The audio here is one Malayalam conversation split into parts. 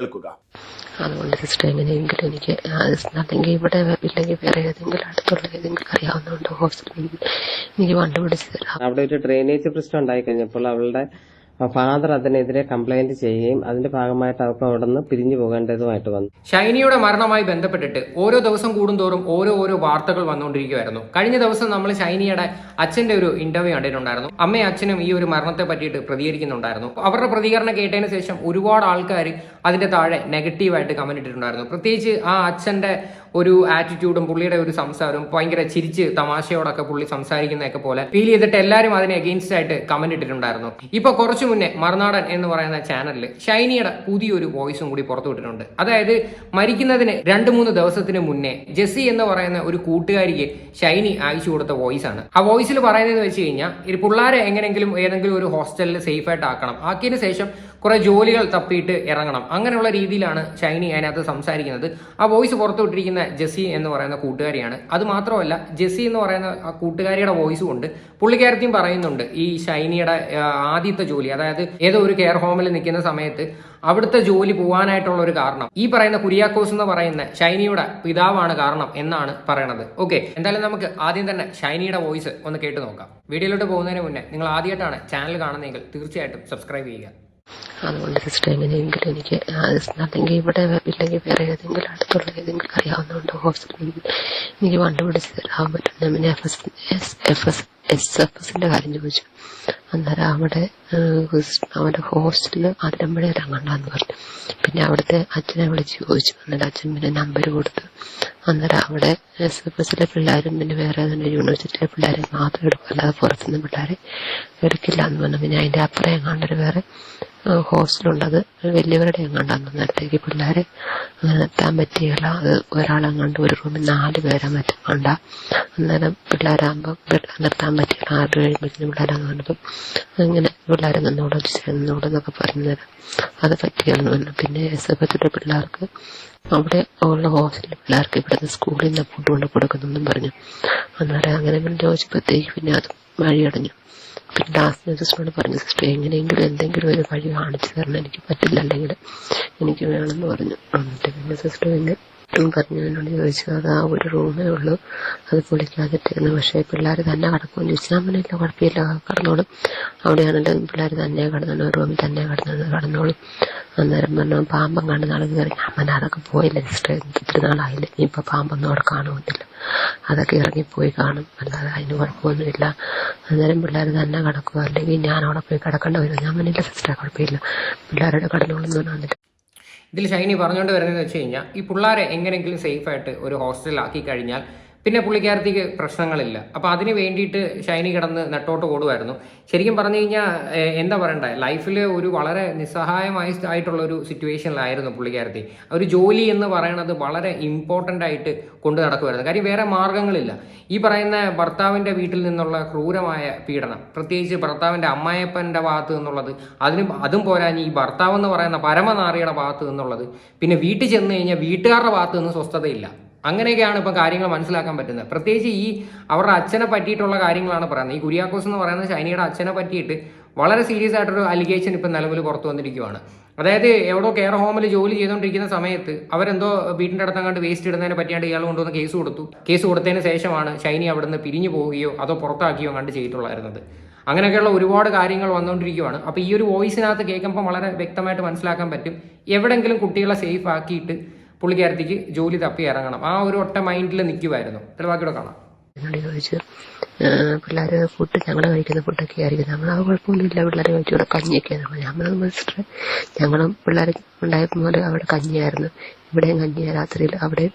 കേൾക്കുക. അതുകൊണ്ട് സിസ്റ്റർ എങ്ങനെയെങ്കിലും എനിക്ക് അല്ലെങ്കിൽ ഇവിടെ ഇല്ലെങ്കിൽ വേറെ ഏതെങ്കിലും അടുത്തുള്ള ഏതെങ്കിലും അറിയാവുന്നതുകൊണ്ട് ഹോസ്പിറ്റലിൽ എനിക്ക് കണ്ടുപിടിച്ച് തരാം. അവിടെ ഒരു ഡ്രെയിനേജ് പ്രശ്നം ഉണ്ടായി കഴിഞ്ഞപ്പോൾ അവളുടെ ഫാദർ അതിനെതിരെ കംപ്ലൈന്റ് ചെയ്യുകയും അതിന്റെ ഭാഗമായിട്ട് അവർക്ക് അവിടെ നിന്ന് പിരിഞ്ഞു പോകേണ്ടതുമായിട്ട് വന്നു. ഷൈനിയുടെ മരണവുമായി ബന്ധപ്പെട്ടിട്ട് ഓരോ ദിവസം കൂടുന്തോറും ഓരോ വാർത്തകൾ വന്നുകൊണ്ടിരിക്കുകയായിരുന്നു. കഴിഞ്ഞ ദിവസം നമ്മൾ ഷൈനിയുടെ അച്ഛന്റെ ഒരു ഇന്റർവ്യൂ കണ്ടിട്ടുണ്ടായിരുന്നു. അമ്മയും അച്ഛനും ഈ ഒരു മരണത്തെ പറ്റിയിട്ട് പ്രതികരിക്കുന്നുണ്ടായിരുന്നു. അവരുടെ പ്രതികരണം കേട്ടതിന് ശേഷം ഒരുപാട് ആൾക്കാർ അതിന്റെ താഴെ നെഗറ്റീവായിട്ട് കമന്റ് ഇട്ടിട്ടുണ്ടായിരുന്നു. പ്രത്യേകിച്ച് ആ അച്ഛന്റെ ഒരു ആറ്റിറ്റ്യൂഡും പുള്ളിയുടെ ഒരു സംസാരവും ഭയങ്കര ചിരിച്ച് തമാശയോടൊക്കെ പുള്ളി സംസാരിക്കുന്നതൊക്കെ പോലെ ഫീൽ ചെയ്തിട്ട് എല്ലാവരും അതിനെ അഗെയിൻസ്റ്റ് ആയിട്ട് കമന്റ് ഇട്ടിട്ടുണ്ടായിരുന്നു. ഇപ്പൊ കുറച്ചു മുന്നേ മറുനാടൻ എന്ന് പറയുന്ന ചാനലിൽ ഷൈനിയുടെ പുതിയൊരു വോയിസും കൂടി പുറത്തുവിട്ടിട്ടുണ്ട്. അതായത് മരിക്കുന്നതിന് 2-3 ദിവസത്തിന് മുന്നേ ജെസ്സി എന്ന് പറയുന്ന ഒരു കൂട്ടുകാരിക്ക് ഷൈനി അയച്ചു കൊടുത്ത വോയിസ് ആണ്. ആ വോയിസിൽ പറയുന്നതെന്ന് വെച്ച് കഴിഞ്ഞാൽ ഈ പിള്ളേരെ എങ്ങനെങ്കിലും ഏതെങ്കിലും ഒരു ഹോസ്റ്റലിൽ സേഫ് ആയിട്ട് ആക്കണം, ആക്കിയതിനു ശേഷം കുറെ ജോലികൾ തപ്പിയിട്ട് ഇറങ്ങണം, അങ്ങനെയുള്ള രീതിയിലാണ് ഷൈനി അതിനകത്ത് സംസാരിക്കുന്നത്. ആ വോയിസ് പുറത്തുവിട്ടിരിക്കുന്ന ജെസ്സി എന്ന് പറയുന്ന കൂട്ടുകാരിയാണ്. അത് മാത്രമല്ല, ജെസ്സി എന്ന് പറയുന്ന ആ കൂട്ടുകാരിയുടെ വോയിസും ഉണ്ട്. പുള്ളിക്കാരത്തിയും പറയുന്നുണ്ട് ഈ ഷൈനിയുടെ ആദ്യത്തെ ജോലി, അതായത് ഏതോ ഒരു കെയർ ഹോമിൽ നിൽക്കുന്ന സമയത്ത് അവിടുത്തെ ജോലി പോകാനായിട്ടുള്ള ഒരു കാരണം ഈ പറയുന്ന കുര്യാക്കോസ് എന്ന് പറയുന്ന ഷൈനിയുടെ പിതാവാണ് കാരണം എന്നാണ് പറയണത്. ഓക്കെ, എന്തായാലും നമുക്ക് ആദ്യം തന്നെ ഷൈനിയുടെ വോയിസ് ഒന്ന് കേട്ട് നോക്കാം. വീഡിയോയിലോട്ട് പോകുന്നതിന് മുന്നേ നിങ്ങൾ ആദ്യമായിട്ടാണ് ചാനൽ കാണുന്നതെങ്കിൽ തീർച്ചയായിട്ടും സബ്സ്ക്രൈബ് ചെയ്യുക. അതുകൊണ്ട് സിസ്റ്റർ എങ്ങനെയെങ്കിലും എനിക്ക് അല്ലെങ്കിൽ ഇവിടെ ഇല്ലെങ്കിൽ വേറെ ഏതെങ്കിലും അടുത്തുള്ള ഏതെങ്കിലും അറിയാവുന്നതുകൊണ്ട് ഹോസ്പിറ്റലിൽ എനിക്ക് കണ്ടുപിടിച്ച് തരാൻ പറ്റും. പിന്നെ SFSന്റെ കാര്യം ചോദിച്ചു. അന്നേരം അവിടെ ഹോസ്റ്റലിൽ അതിരമ്പഴ ഇറങ്ങണ്ടെന്ന് പറഞ്ഞു. പിന്നെ അവിടുത്തെ അച്ഛനെ വിളിച്ച് ചോദിച്ചു. അന്നേരം അച്ഛൻ പിന്നെ നമ്പർ കൊടുത്തു. അന്നേരം അവിടെ SFSലെ പിള്ളേരും പിന്നെ വേറെ ഏതെങ്കിലും യൂണിവേഴ്സിറ്റിയിലെ പിള്ളേരെ മാത്രം എടുക്കും, അല്ലാതെ പുറത്തുനിന്ന് പിള്ളേരെ എടുക്കില്ല എന്ന് പറഞ്ഞു. പിന്നെ അതിന്റെ അപ്പുറം എങ്ങാണ്ടൊരു വേറെ ഹോസ്റ്റലുണ്ട്, അത് വലിയവരുടെ എങ്ങാണ്ടാന്ന്. നേരത്തേക്ക് പിള്ളേരെ അങ്ങനെ നിർത്താൻ പറ്റിയല്ല, അത് ഒരാളെങ്ങാണ്ട് ഒരു റൂമിൽ 4 പേരെ മറ്റെങ്ങാണ്ട. അന്നേരം പിള്ളേരാകുമ്പോൾ നിർത്താൻ പറ്റില്ല, 6 കഴിയുമ്പോഴത്തേനും പിള്ളേരാന്ന് പറഞ്ഞപ്പം അങ്ങനെ പിള്ളേരെ നിന്നോടെന്നൊക്കെ പറഞ്ഞുതരാം, അത് പറ്റിയെന്ന് പറഞ്ഞു. പിന്നെ SFSലെ പിള്ളേർക്ക് അവിടെ ഉള്ള ഹോസ്റ്റലിലെ പിള്ളേർക്ക് ഇവിടുന്ന് സ്കൂളിൽ നിന്ന് ഫുഡ് കൊണ്ട് കൊടുക്കുന്നെന്നും പറഞ്ഞു. അന്നേരം അങ്ങനെ ചോദിച്ചപ്പോഴത്തേക്ക് പിന്നെ അത് വഴിയടഞ്ഞു. പിന്നെ ലാസ്റ്റ് സിസ്റ്ററോട് പറഞ്ഞു, സിസ്റ്റർ എങ്ങനെയെങ്കിലും എന്തെങ്കിലും ഒരു വഴി കാണിച്ചു തരണം, എനിക്ക് പറ്റില്ല, അല്ലെങ്കിൽ എനിക്ക് വേണമെന്ന് പറഞ്ഞു. എന്നിട്ട് പിന്നെ സിസ്റ്റർ പിന്നെ പറഞ്ഞു എന്നോട് ചോദിച്ചു, അത് ആ ഒരു റൂമേ ഉള്ളൂ, അത് പൊളിക്കാതിട്ടിരുന്നു, പക്ഷേ പിള്ളേർ തന്നെ കിടക്കുമെന്ന് ചോദിച്ചാൽ അമ്മനില്ല, കുഴപ്പമില്ല കടന്നോളും, അവിടെയാണെങ്കിലും പിള്ളേർ തന്നെ കിടന്നു, റൂമിൽ തന്നെ കടന്നോളും. അന്നേരം പറഞ്ഞു പാമ്പം കണ്ട് നാളെ കയറി. അമ്മന അതൊക്കെ പോയില്ല സിസ്റ്റർ, ഇത്തിരി നാളായില്ല, ഇനിയിപ്പോൾ പാമ്പൊന്നും അവിടെ കാണുമെന്നില്ല, അതൊക്കെ ഇറങ്ങിപ്പോയി കാണും, അല്ലാതെ അതിന് കുഴപ്പമൊന്നുമില്ല. അന്നേരം പിള്ളേർ തന്നെ കിടക്കുക, അല്ലെങ്കിൽ ഞാൻ അവിടെ പോയി കിടക്കേണ്ട വരും. ഞാൻ പറഞ്ഞില്ല സിസ്റ്റർ കുഴപ്പമില്ല, പിള്ളേരുടെ കടന്നോളൊന്നും വന്നിട്ട്. ഇതിൽ ഷൈനി പറഞ്ഞുകൊണ്ട് വരുന്നതെന്ന് വെച്ച് കഴിഞ്ഞാൽ ഈ പിള്ളേരെ എങ്ങനെയെങ്കിലും സേഫായിട്ട് ഒരു ഹോസ്റ്റലിലാക്കി കഴിഞ്ഞാൽ പിന്നെ പുള്ളിക്കാരത്തേക്ക് പ്രശ്നങ്ങളില്ല. അപ്പോൾ അതിന് വേണ്ടിയിട്ട് ഷൈനി കിടന്ന് നെട്ടോട്ട് ഓടുമായിരുന്നു. ശരിക്കും പറഞ്ഞു കഴിഞ്ഞാൽ എന്താ പറയണ്ടേ, ലൈഫിൽ ഒരു വളരെ നിസ്സഹായമായിട്ടുള്ള ഒരു സിറ്റുവേഷനിലായിരുന്നു പുള്ളിക്കാരത്തി. ഒരു ജോലി എന്ന് പറയുന്നത് വളരെ ഇമ്പോർട്ടൻ്റ് ആയിട്ട് കൊണ്ടു നടക്കുമായിരുന്നു. കാര്യം വേറെ മാർഗങ്ങളില്ല. ഈ പറയുന്ന ഭർത്താവിൻ്റെ വീട്ടിൽ നിന്നുള്ള ക്രൂരമായ പീഡനം, പ്രത്യേകിച്ച് ഭർത്താവിൻ്റെ അമ്മായപ്പൻ്റെ ഭാഗത്ത് നിന്നുള്ളത്, അതും പോരാഞ്ഞ് ഈ ഭർത്താവ് എന്ന് പറയുന്ന പരമനാറിയുടെ ഭാഗത്ത് നിന്നുള്ളത്, പിന്നെ വീട്ടിൽ ചെന്ന് കഴിഞ്ഞാൽ വീട്ടുകാരുടെ ഭാഗത്ത് നിന്ന് സ്വസ്ഥതയില്ല. അങ്ങനെയൊക്കെയാണ് ഇപ്പം കാര്യങ്ങൾ മനസ്സിലാക്കാൻ പറ്റുന്നത്. പ്രത്യേകിച്ച് ഈ അവരുടെ അച്ഛനെ പറ്റിയിട്ടുള്ള കാര്യങ്ങളാണ് പറയുന്നത്. ഈ കുര്യാക്കോസ് എന്ന് പറയുന്ന ഷൈനിയുടെ അച്ഛനെ പറ്റിയിട്ട് വളരെ സീരിയസ് ആയിട്ടൊരു അലിഗേഷൻ ഇപ്പം നിലവിൽ പുറത്തു വന്നിരിക്കുകയാണ്. അതായത് എവിടോ കെയർ ഹോമിൽ ജോലി ചെയ്തുകൊണ്ടിരിക്കുന്ന സമയത്ത് അവരെന്തോ വീടിൻ്റെ അടുത്തങ്ങാണ്ട് വേസ്റ്റ് ഇടുന്നതിനെ പറ്റിയാണ്ട് ഇയാൾ കൊണ്ടുവന്ന് കേസ് കൊടുത്തു. കേസ് കൊടുത്തതിന് ശേഷമാണ് ഷൈനി അവിടെ നിന്ന് പിരിഞ്ഞു പോവുകയോ അതോ പുറത്താക്കിയോ കണ്ട് ചെയ്തിട്ടുള്ളായിരുന്നത്. അങ്ങനെയൊക്കെയുള്ള ഒരുപാട് കാര്യങ്ങൾ വന്നുകൊണ്ടിരിക്കുകയാണ്. അപ്പോൾ ഈ ഒരു വോയിസിനകത്ത് കേൾക്കുമ്പോൾ വളരെ വ്യക്തമായിട്ട് മനസ്സിലാക്കാൻ പറ്റും, എവിടെങ്കിലും കുട്ടികളെ സേഫ് ആക്കിയിട്ട് പുള്ളിക്കാരത്തേക്ക് ജോലി തപ്പി ഇറങ്ങണം, ആ ഒരു ഒറ്റ മൈൻഡിൽ നിൽക്കുമായിരുന്നു. ബാക്കിയോടെ കാണാം. എന്നോട് ചോദിച്ചു, പിള്ളേർ ഫുഡ് ഞങ്ങൾ കഴിക്കുന്ന ഫുഡൊക്കെ ആയിരിക്കും, ഞങ്ങൾ ആ കുഴപ്പമൊന്നുമില്ല, പിള്ളേർ കഴിച്ചുകൂടെ കഞ്ഞിയൊക്കെയാണ്. ഞാൻ സിസ്റ്റർ ഞങ്ങളും പിള്ളേർ ഉണ്ടായപ്പോൾ പോലെ അവിടെ കഞ്ഞിയായിരുന്നു, ഇവിടെയും കഞ്ഞിയാണ് രാത്രിയിൽ, അവിടെയും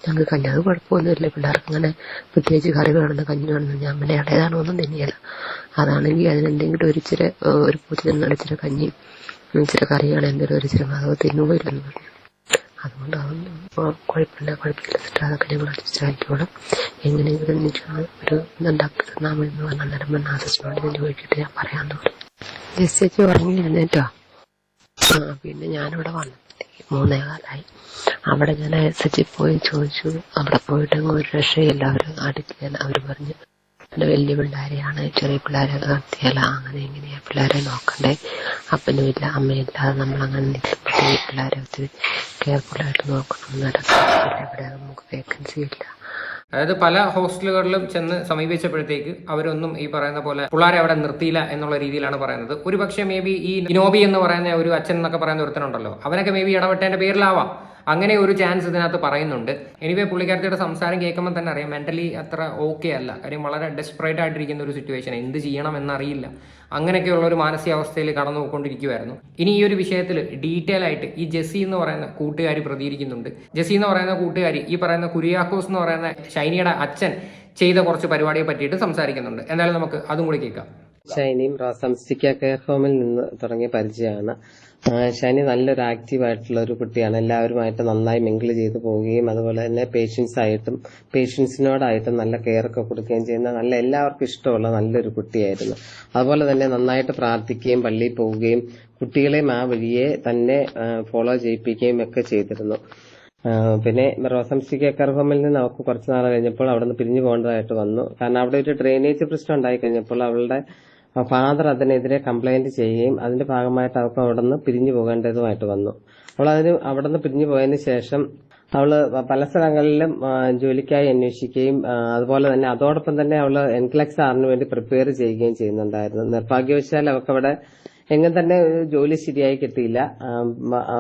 ഞങ്ങൾക്ക് കഞ്ഞി, അത് കുഴപ്പമൊന്നുമില്ല, പിള്ളേർക്ക് അങ്ങനെ പ്രത്യേകിച്ച് കറി വേണമെന്ന് കഞ്ഞി വേണമെന്ന്. ഞാൻ പിന്നെ ഇടേതാണോ ഒന്നും തന്നെയല്ല, അതാണെങ്കിൽ അതിനെന്തെങ്കിലും ഒരു പൂച്ച തിന്നടിച്ചിട്ട് കഞ്ഞിയും ഇച്ചിരി കറിയാണ് എന്തെങ്കിലും ഒരിച്ചിരി അതോ തിന്നുപോയില്ലെന്ന് പറഞ്ഞു. അതുകൊണ്ട് അതൊന്നും കുഴപ്പമില്ല സിസ്റ്റർ, അതൊക്കെ ഞങ്ങൾ അഡ്ജസ്റ്റ് ആയിക്കോളാം, എങ്ങനെയെങ്കിലും എനിക്ക് ഒരു ഇതുണ്ടാക്കി തന്നാൽ മതി എന്ന് പറഞ്ഞാൽ നേരം പറഞ്ഞ സിസ്റ്ററിനോട് ഞാൻ ചോദിച്ചിട്ട് ഞാൻ പറയാമെന്ന് പറഞ്ഞു. ചേച്ചി ഉറങ്ങിയിരുന്നേറ്റോ. പിന്നെ ഞാനിവിടെ വന്നപ്പോഴത്തേക്ക് 3:15 അവിടെ ഞാൻ SH പോയി ചോദിച്ചു. അവിടെ പോയിട്ടങ്ങ് ഒരു രക്ഷയില്ല, അവർ അടിക്കാൻ അവർ പറഞ്ഞു പിന്നെ വലിയ പിള്ളേരെയാണ്, ചെറിയ പിള്ളേരെ നടത്തിയാല അങ്ങനെ ഇങ്ങനെയാ പിള്ളേരെ നോക്കണ്ടേ, അപ്പനുമില്ല അമ്മയില്ലാതെ നമ്മളങ്ങനെ നിൽക്കുമ്പോഴേ പിള്ളേരെ ഒത്തിരി കെയർഫുള്ളായിട്ട് നോക്കണം. ഇവിടെ നമുക്ക് വേക്കൻസി ഇല്ല. അതായത് പല ഹോസ്റ്റലുകളിലും ചെന്ന് സമീപിച്ചപ്പോഴത്തേക്ക് അവരൊന്നും ഈ പറയുന്ന പോലെ പിള്ളേരെ അവിടെ നിർത്തിയില്ല എന്നുള്ള രീതിയിലാണ് പറയുന്നത്. ഒരു പക്ഷേ മേ ബി ഈ നോബി എന്ന് പറയുന്ന ഒരു അച്ഛൻ എന്നൊക്കെ പറയുന്ന ഒരുത്തനുണ്ടല്ലോ, അവനൊക്കെ മേ ബി ഇടപെട്ടതിന്റെ പേരിലാവാം അങ്ങനെ ഒരു ചാൻസ് ഇതിനകത്ത് പറയുന്നുണ്ട്. എനിവേ പുള്ളിക്കാരത്തിയുടെ സംസാരം കേൾക്കുമ്പോൾ തന്നെ അറിയാം മെന്റലി അത്ര ഓക്കെ അല്ല. കാര്യം വളരെ ഡെസ്പറേറ്റ് ആയിട്ടിരിക്കുന്ന ഒരു സിറ്റുവേഷൻ, എന്ത് ചെയ്യണം എന്നറിയില്ല, അങ്ങനെയൊക്കെയുള്ള ഒരു മാനസികാവസ്ഥയിൽ കടന്നു പോയിക്കൊണ്ടിരിക്കുവായിരുന്നു. ഇനി ഈ ഒരു വിഷയത്തിൽ ഡീറ്റെയിൽ ആയിട്ട് ഈ ജെസ്സി എന്ന് പറയുന്ന കൂട്ടുകാരി പ്രതികരിക്കുന്നുണ്ട്. ജെസ്സി എന്ന് പറയുന്ന കൂട്ടുകാരി ഈ പറയുന്ന കുര്യാക്കോസ് എന്ന് പറയുന്ന ഷൈനിയുടെ അച്ഛൻ ചെയ്ത കുറച്ച് പരിപാടിയെ പറ്റിയിട്ട് സംസാരിക്കുന്നുണ്ട്. എന്തായാലും നമുക്ക് അതും കൂടി കേൾക്കാം. ഷൈനിയും റോസംസ്റ്റിക്ക കെയർ ഹോമിൽ നിന്ന് തുടങ്ങിയ പരിചയമാണ്. ഷൈനി നല്ലൊരു ആക്റ്റീവ് ആയിട്ടുള്ള ഒരു കുട്ടിയാണ്. എല്ലാവരുമായിട്ട് നന്നായി മിങ്കിൾ ചെയ്ത് പോവുകയും അതുപോലെ തന്നെ പേഷ്യൻസിനോടായിട്ടും നല്ല കെയർ ഒക്കെ കൊടുക്കുകയും ചെയ്യുന്ന നല്ല എല്ലാവർക്കും ഇഷ്ടമുള്ള നല്ലൊരു കുട്ടിയായിരുന്നു. അതുപോലെ തന്നെ നന്നായിട്ട് പ്രാർത്ഥിക്കുകയും പള്ളിയിൽ പോവുകയും കുട്ടികളെയും ആ വഴിയെ തന്നെ ഫോളോ ചെയ്യിപ്പിക്കുകയും ഒക്കെ ചെയ്തിരുന്നു. പിന്നെ റോസംസ്റ്റിക്ക കെയർ ഹോമിൽ നിന്ന് അവർക്ക് കുറച്ച് നാൾ കഴിഞ്ഞപ്പോൾ അവിടെ നിന്ന് പിരിഞ്ഞു പോകേണ്ടതായിട്ട് വന്നു. കാരണം അവിടെ ഒരു ഡ്രെയിനേജ് പ്രശ്നം ഉണ്ടായി കഴിഞ്ഞപ്പോൾ അവളുടെ ഫാദർ അതിനെതിരെ കംപ്ലൈന്റ് ചെയ്യുകയും അതിന്റെ ഭാഗമായിട്ട് അവർക്ക് അവിടെ നിന്ന് പിരിഞ്ഞു പോകേണ്ടതുമായിട്ട് വന്നു. അവിടെ നിന്ന് പിരിഞ്ഞു പോയതിനു ശേഷം അവള് പല സ്ഥലങ്ങളിലും ജോലിക്കായി അന്വേഷിക്കുകയും അതുപോലെ തന്നെ അതോടൊപ്പം തന്നെ അവള് എൻക്ലക്സ് ആറിന് വേണ്ടി പ്രിപ്പയർ ചെയ്യുകയും ചെയ്യുന്നുണ്ടായിരുന്നു. നിർഭാഗ്യവശാൽ അവർക്ക് എങ്ങും തന്നെ ജോലി ശരിയായി കിട്ടിയില്ല.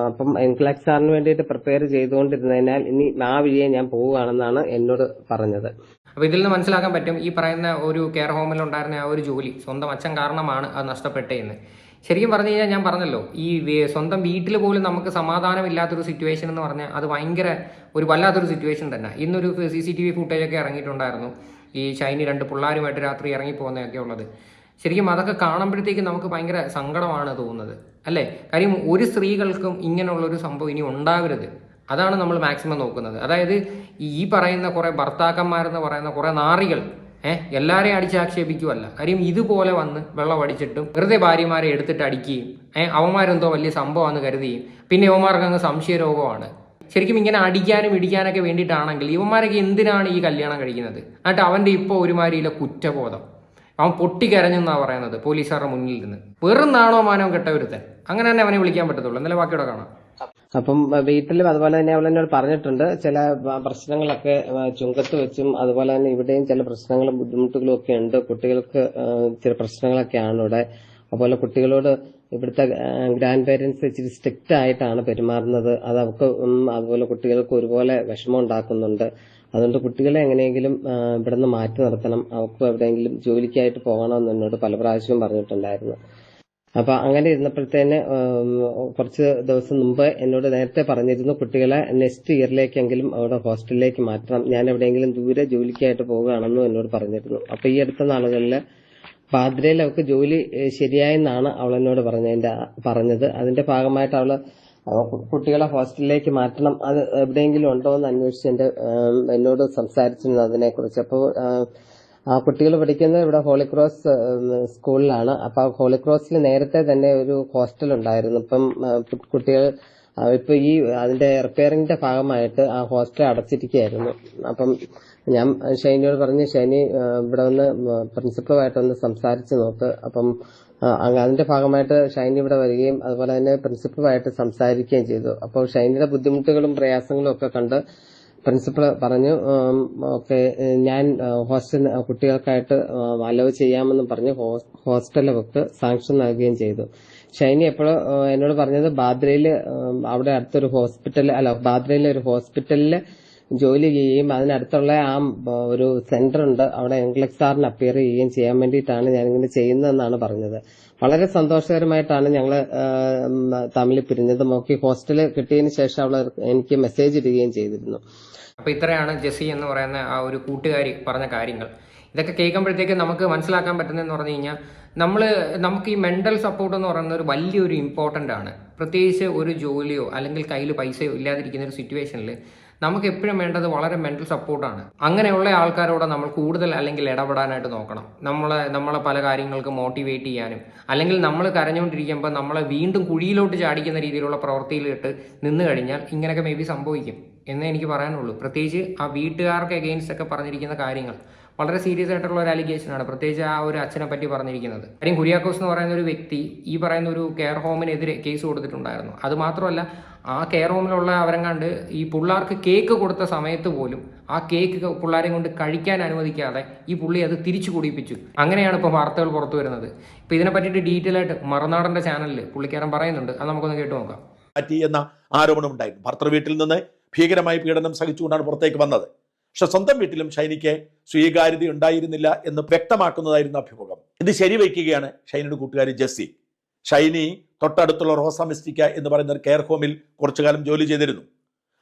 അപ്പം എൻക്ലക്സ് ആറിന് വേണ്ടിയിട്ട് പ്രിപ്പയർ ചെയ്തുകൊണ്ടിരുന്നതിനാൽ ഇനി ആ വഴിയെ ഞാൻ പോവുകയാണെന്നാണ് എന്നോട് പറഞ്ഞത്. അപ്പൊ ഇതിൽ നിന്ന് മനസ്സിലാക്കാൻ പറ്റും ഈ പറയുന്ന ഒരു കെയർ ഹോമിൽ ഉണ്ടായിരുന്ന ആ ഒരു ജോലി സ്വന്തം അച്ഛൻ കാരണമാണ് അത് നഷ്ടപ്പെട്ടതെന്ന്. ശരിക്കും പറഞ്ഞു കഴിഞ്ഞാൽ ഞാൻ പറഞ്ഞല്ലോ, ഈ സ്വന്തം വീട്ടിൽ പോലും നമുക്ക് സമാധാനമില്ലാത്തൊരു സിറ്റുവേഷൻ എന്ന് പറഞ്ഞാൽ അത് ഭയങ്കര ഒരു വല്ലാത്തൊരു സിറ്റുവേഷൻ തന്നെ. ഇന്നൊരു CCTV ഫുട്ടേജ് ഒക്കെ ഇറങ്ങിയിട്ടുണ്ടായിരുന്നു, ഈ ഷൈനി 2 പിള്ളേരുമായിട്ട് രാത്രി ഇറങ്ങി പോകുന്നതൊക്കെ ഉള്ളത്. ശരിക്കും അതൊക്കെ കാണുമ്പോഴത്തേക്ക് നമുക്ക് ഭയങ്കര സങ്കടമാണ് തോന്നുന്നത് അല്ലേ. കാര്യം ഒരു സ്ത്രീകൾക്കും ഇങ്ങനെയുള്ളൊരു സംഭവം ഇനി ഉണ്ടാവരുത്, അതാണ് നമ്മൾ മാക്സിമം നോക്കുന്നത്. അതായത് ഈ പറയുന്ന കുറെ ഭർത്താക്കന്മാരെന്ന് പറയുന്ന കുറെ നാറികൾ എല്ലാരെയും അടിച്ചാക്ഷേപിക്കുമല്ല. കാര്യം ഇതുപോലെ വന്ന് വെള്ളം അടിച്ചിട്ടും വെറുതെ ഭാര്യമാരെ എടുത്തിട്ട് അടിക്കുകയും അവന്മാരെന്തോ വലിയ സംഭവമാണെന്ന് കരുതുകയും പിന്നെ ഇവന്മാർക്ക് അങ്ങ് സംശയരോഗമാണ്. ശരിക്കും ഇങ്ങനെ അടിക്കാനും ഇടിക്കാനൊക്കെ വേണ്ടിയിട്ടാണെങ്കിൽ ഇവന്മാരൊക്കെ എന്തിനാണ് ഈ കല്യാണം കഴിക്കുന്നത്? എന്നിട്ട് അവന്റെ ഇപ്പോൾ ഒരുമാതിരിയിലെ കുറ്റബോധം, അവൻ പൊട്ടിക്കരഞ്ഞെന്നാണ് പറയുന്നത് പോലീസുകാരുടെ മുന്നിൽ നിന്ന്. വെറും നാണോ മാനോ കെട്ടവരുത്തൻ, അങ്ങനെ തന്നെ അവനെ വിളിക്കാൻ പറ്റത്തുള്ളൂ. എന്നാലും ബാക്കിയോടെ കാണാം. അപ്പം വീട്ടിലും അതുപോലെ തന്നെ അവൾ എന്നോട് പറഞ്ഞിട്ടുണ്ട് ചില പ്രശ്നങ്ങളൊക്കെ ചുങ്കത്ത് വെച്ചും അതുപോലെ തന്നെ ഇവിടെയും ചില പ്രശ്നങ്ങളും ബുദ്ധിമുട്ടുകളും ഒക്കെ ഉണ്ട്. കുട്ടികൾക്ക് ചില പ്രശ്നങ്ങളൊക്കെയാണ് ഇവിടെ. അതുപോലെ കുട്ടികളോട് ഇവിടുത്തെ ഗ്രാൻഡ് പേരൻസ് ഇച്ചിരി സ്ട്രിക്റ്റ് ആയിട്ടാണ് പെരുമാറുന്നത്. അത് അവർക്ക് അതുപോലെ കുട്ടികൾക്ക് ഒരുപോലെ വിഷമം ഉണ്ടാക്കുന്നുണ്ട്. അതുകൊണ്ട് കുട്ടികളെ എങ്ങനെയെങ്കിലും ഇവിടെ നിന്ന് മാറ്റി നിർത്തണം, അവർക്ക് എവിടെയെങ്കിലും ജോലിക്കായിട്ട് പോകണമെന്ന് എന്നോട് പല പ്രാവശ്യവും പറഞ്ഞിട്ടുണ്ടായിരുന്നു. അപ്പൊ അങ്ങനെ ഇരുന്നപ്പോഴത്തേന് കുറച്ച് ദിവസം മുമ്പ് എന്നോട് നേരത്തെ പറഞ്ഞിരുന്നു കുട്ടികളെ നെക്സ്റ്റ് ഇയറിലേക്കെങ്കിലും അവിടെ ഹോസ്റ്റലിലേക്ക് മാറ്റണം, ഞാൻ എവിടെയെങ്കിലും ദൂരെ ജോലിക്കായിട്ട് പോവുകയാണെന്നും എന്നോട് പറഞ്ഞിരുന്നു. അപ്പൊ ഈ അടുത്ത നാളുകളിൽ ബാദ്രയിൽ അവൾക്ക് ജോലി ശരിയായെന്നാണ് അവൾ എന്നോട് പറഞ്ഞത്. അതിന്റെ ഭാഗമായിട്ട് അവള് കുട്ടികളെ ഹോസ്റ്റലിലേക്ക് മാറ്റണം, അത് എവിടെയെങ്കിലും ഉണ്ടോ എന്ന് അന്വേഷിച്ച് എന്നോട് സംസാരിച്ചിരുന്നു അതിനെക്കുറിച്ച്. അപ്പോൾ ആ കുട്ടികൾ പഠിക്കുന്നത് ഇവിടെ ഹോളിക്രോസ് സ്കൂളിലാണ്. അപ്പൊ ഹോളിക്രോസിൽ നേരത്തെ തന്നെ ഒരു ഹോസ്റ്റൽ ഉണ്ടായിരുന്നു. ഇപ്പം കുട്ടികൾ ഇപ്പൊ ഈ അതിന്റെ റിപ്പയറിംഗിന്റെ ഭാഗമായിട്ട് ആ ഹോസ്റ്റൽ അടച്ചിരിക്കുകയായിരുന്നു. അപ്പം ഞാൻ ഷൈനിയോട് പറഞ്ഞു, ഷൈനി ഇവിടെ വന്ന് പ്രിൻസിപ്പളുമായിട്ടൊന്ന് സംസാരിച്ച് നോക്ക്. അപ്പം അതിന്റെ ഭാഗമായിട്ട് ഷൈനി ഇവിടെ വരികയും അതുപോലെ തന്നെ പ്രിൻസിപ്പളുമായിട്ട് സംസാരിക്കുകയും ചെയ്തു. അപ്പോൾ ഷൈനിയുടെ ബുദ്ധിമുട്ടുകളും പ്രയാസങ്ങളും ഒക്കെ കണ്ട് പ്രിൻസിപ്പൾ പറഞ്ഞു ഓക്കെ ഞാൻ ഹോസ്റ്റൽ കുട്ടികൾക്കായിട്ട് അലവ് ചെയ്യാമെന്നും പറഞ്ഞ് ഹോസ്റ്റൽ അവർക്ക് സാങ്ഷൻ നൽകുകയും ചെയ്തു. ഷൈനി എപ്പോഴും എന്നോട് പറഞ്ഞത് ബാദ്രയില് അവിടെ അടുത്തൊരു ബാദ്രയിലെ ഒരു ഹോസ്പിറ്റലിൽ ജോലി ചെയ്യുകയും അതിനടുത്തുള്ള ആ ഒരു സെന്റർ ഉണ്ട്, അവിടെ എൻക്ലക്സ് ആറിന് അപ്പിയർ ചെയ്യുകയും ചെയ്യാൻ വേണ്ടിയിട്ടാണ് ഞാനിങ്ങനെ ചെയ്യുന്നതെന്നാണ് പറഞ്ഞത്. വളരെ സന്തോഷകരമായിട്ടാണ് ഞങ്ങൾ തമ്മിൽ പിരിഞ്ഞത്. നോക്കി ഹോസ്റ്റല് കിട്ടിയതിന് ശേഷം അവൾ എനിക്ക് മെസ്സേജ് ഇടുകയും ചെയ്തിരുന്നു. അപ്പൊ ഇത്രയാണ് ജെസ്സി എന്ന് പറയുന്ന ആ ഒരു കൂട്ടുകാരി പറഞ്ഞ കാര്യങ്ങൾ. ഇതൊക്കെ കേൾക്കുമ്പോഴത്തേക്ക് നമുക്ക് മനസ്സിലാക്കാൻ പറ്റുന്നതെന്ന് പറഞ്ഞു കഴിഞ്ഞാൽ നമുക്ക് ഈ മെന്റൽ സപ്പോർട്ട് എന്ന് പറയുന്നത് ഒരു വലിയൊരു ഇമ്പോർട്ടൻ്റ് ആണ്. പ്രത്യേകിച്ച് ഒരു ജോലിയോ അല്ലെങ്കിൽ കയ്യിൽ പൈസയോ ഇല്ലാതിരിക്കുന്ന ഒരു സിറ്റുവേഷനിൽ നമുക്ക് എപ്പോഴും വേണ്ടത് വളരെ മെന്റൽ സപ്പോർട്ടാണ്. അങ്ങനെയുള്ള ആൾക്കാരോട് നമ്മൾ കൂടുതൽ അല്ലെങ്കിൽ ഇടപെടാനായിട്ട് നോക്കണം. നമ്മളെ പല കാര്യങ്ങൾക്ക് മോട്ടിവേറ്റ് ചെയ്യാനും അല്ലെങ്കിൽ നമ്മൾ കരഞ്ഞുകൊണ്ടിരിക്കുമ്പോൾ നമ്മളെ വീണ്ടും കുഴിയിലോട്ട് ചാടിക്കുന്ന രീതിയിലുള്ള പ്രവൃത്തിയിലിട്ട് നിന്ന് കഴിഞ്ഞാൽ ഇങ്ങനെയൊക്കെ മേ ബി സംഭവിക്കും എന്നേ എനിക്ക് പറയാനുള്ളൂ. പ്രത്യേകിച്ച് ആ വീട്ടുകാർക്ക് എഗെയിൻസ്റ്റ് ഒക്കെ പറഞ്ഞിരിക്കുന്ന കാര്യങ്ങൾ വളരെ സീരിയസ് ആയിട്ടുള്ള ഒരു അലിഗേഷനാണ്, പ്രത്യേകിച്ച് ആ ഒരു അച്ഛനെ പറ്റി പറഞ്ഞിരിക്കുന്നത്. കാര്യം കുര്യാക്കോസ് എന്ന് പറയുന്ന ഒരു വ്യക്തി ഈ പറയുന്ന ഒരു കെയർ ഹോമിനെതിരെ കേസ് കൊടുത്തിട്ടുണ്ടായിരുന്നു. അത് മാത്രമല്ല, ആ കെയർ ഹോമിലുള്ള അവരെങ്ങാണ്ട് ഈ പിള്ളേർക്ക് കേക്ക് കൊടുത്ത സമയത്ത് പോലും ആ കേക്ക് പിള്ളേരെ കൊണ്ട് കഴിക്കാൻ അനുവദിക്കാതെ ഈ പുള്ളി അത് തിരിച്ചു കുടിപ്പിച്ചു. അങ്ങനെയാണ് ഇപ്പോൾ വാർത്തകൾ പുറത്തു വരുന്നത്. ഇപ്പം ഇതിനെ പറ്റിയിട്ട് ഡീറ്റെയിൽ ആയിട്ട് മറുനാടൻ്റെ ചാനലിൽ പുള്ളിക്കാരൻ പറയുന്നുണ്ട്. അത് നമുക്കൊന്ന് കേട്ടു നോക്കാം. എന്ന ആരോപണം ഉണ്ടായിരുന്നു. ഭർത്തൃ വീട്ടിൽ നിന്ന് ഭീകരമായ പീഡനം സഹിച്ചുകൊണ്ടാണ് പുറത്തേക്ക് വന്നത്. പക്ഷെ സ്വന്തം വീട്ടിലും ഷൈനിക്ക് സ്വീകാര്യത ഉണ്ടായിരുന്നില്ല എന്ന് വ്യക്തമാക്കുന്നതായിരുന്നു അഭിമുഖം. ഇത് ശരിവയ്ക്കുകയാണ് ഷൈനിയുടെ കൂട്ടുകാരി ജെസ്സി. ഷൈനി തൊട്ടടുത്തുള്ള റോസ മിസ്റ്റിക്ക എന്ന് പറയുന്ന ഒരു കെയർ ഹോമിൽ കുറച്ചു കാലം ജോലി ചെയ്തിരുന്നു.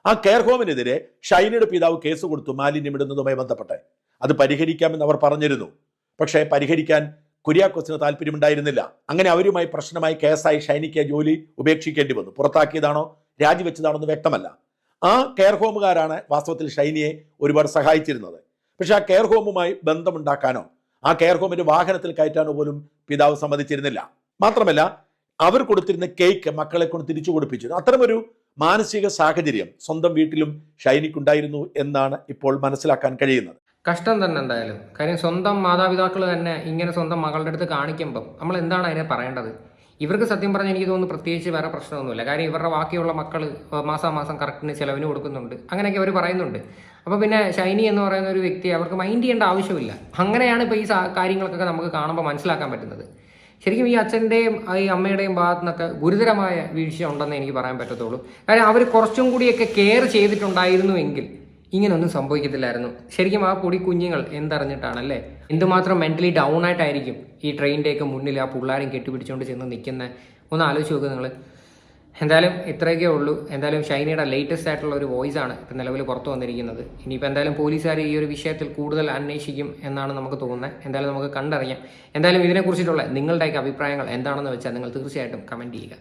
ആ കെയർ ഹോമിനെതിരെ ഷൈനിയുടെ പിതാവ് കേസ് കൊടുത്തു മാലിന്യം ഇടുന്നതുമായി ബന്ധപ്പെട്ട്. അത് പരിഹരിക്കാമെന്ന് അവർ പറഞ്ഞിരുന്നു. പക്ഷേ പരിഹരിക്കാൻ കുര്യാക്കോസിന് താല്പര്യമുണ്ടായിരുന്നില്ല. അങ്ങനെ അവരുമായി പ്രശ്നമായി കേസായി ഷൈനിക്ക് ജോലി ഉപേക്ഷിക്കേണ്ടി വന്നു. പുറത്താക്കിയതാണോ രാജിവെച്ചതാണോ എന്ന് വ്യക്തമല്ല. ആ കെയർ ഹോമുകാരാണ് വാസ്തവത്തിൽ ഷൈനിയെ ഒരുപാട് സഹായിച്ചിരുന്നത്. പക്ഷെ ആ കെയർ ഹോമുമായി ബന്ധമുണ്ടാക്കാനോ ആ കെയർ ഹോമിന്റെ വാഹനത്തിൽ കയറ്റാനോ പോലും പിതാവ് സമ്മതിച്ചിരുന്നില്ല. മാത്രമല്ല, അവർ കൊടുത്തിരുന്ന കേക്ക് മക്കളെ കൊണ്ട് തിരിച്ചു കൊടുപ്പിച്ചിരുന്നു. അത്തരമൊരു മാനസിക സാഹചര്യം സ്വന്തം വീട്ടിലും ഷൈനിക്കുണ്ടായിരുന്നു എന്നാണ് ഇപ്പോൾ മനസ്സിലാക്കാൻ കഴിയുന്നത്. കഷ്ടം തന്നെ എന്തായാലും. കാര്യം സ്വന്തം മാതാപിതാക്കൾ തന്നെ ഇങ്ങനെ സ്വന്തം മകളുടെ അടുത്ത് കാണിക്കുമ്പം നമ്മൾ എന്താണ് അതിനെ പറയേണ്ടത്? ഇവർക്ക് സത്യം പറഞ്ഞാൽ എനിക്ക് തോന്നുന്നു പ്രത്യേകിച്ച് വേറെ പ്രശ്നമൊന്നുമില്ല. കാര്യം ഇവരുടെ ബാക്കിയുള്ള മക്കൾ മാസാമാസം കറക്റ്റിന് ചിലവിന് കൊടുക്കുന്നുണ്ട്, അങ്ങനെയൊക്കെ അവർ പറയുന്നുണ്ട്. അപ്പോൾ പിന്നെ ഷൈനി എന്ന് പറയുന്ന ഒരു വ്യക്തി അവർക്ക് മൈൻഡ് ചെയ്യേണ്ട ആവശ്യമില്ല. അങ്ങനെയാണ് ഇപ്പോൾ ഈ കാര്യങ്ങൾക്കൊക്കെ നമുക്ക് കാണുമ്പോൾ മനസ്സിലാക്കാൻ പറ്റുന്നത്. ശരിക്കും ഈ അച്ഛൻ്റെയും ഈ അമ്മയുടെയും ഭാഗത്തു നിന്നൊക്കെ ഗുരുതരമായ വീഴ്ച ഉണ്ടെന്ന് എനിക്ക് പറയാൻ പറ്റത്തുള്ളൂ. കാര്യം അവർ കുറച്ചും കൂടിയൊക്കെ കെയർ ചെയ്തിട്ടുണ്ടായിരുന്നുവെങ്കിൽ ഇങ്ങനൊന്നും സംഭവിക്കത്തില്ലായിരുന്നു. ശരിക്കും ആ പൊടി കുഞ്ഞുങ്ങൾ എന്തറിഞ്ഞിട്ടാണല്ലേ, എന്തുമാത്രം മെൻ്റലി ഡൗൺ ആയിട്ടായിരിക്കും ഈ ട്രെയിനിൻ്റെയൊക്കെ മുന്നിൽ ആ പിള്ളേരും കെട്ടിപ്പിടിച്ചുകൊണ്ട് ചെന്ന് നിൽക്കുന്നത്. ഒന്ന് ആലോചിച്ച് നോക്കുക നിങ്ങൾ. എന്തായാലും ഇത്രയൊക്കെ ഉള്ളൂ. എന്തായാലും ഷൈനിയുടെ ലേറ്റസ്റ്റ് ആയിട്ടുള്ള ഒരു വോയിസ് ആണ് ഇപ്പം നിലവിൽ പുറത്തു വന്നിരിക്കുന്നത്. ഇനിയിപ്പോൾ എന്തായാലും പോലീസുകാർ ഈ ഒരു വിഷയത്തിൽ കൂടുതൽ അന്വേഷിക്കും എന്നാണ് നമുക്ക് തോന്നുന്നത്. എന്തായാലും നമുക്ക് കണ്ടറിയാം. എന്തായാലും ഇതിനെക്കുറിച്ചിട്ടുള്ള നിങ്ങളുടെയൊക്കെ അഭിപ്രായങ്ങൾ എന്താണെന്ന് വെച്ചാൽ നിങ്ങൾ തീർച്ചയായിട്ടും കമൻറ്റ് ചെയ്യുക.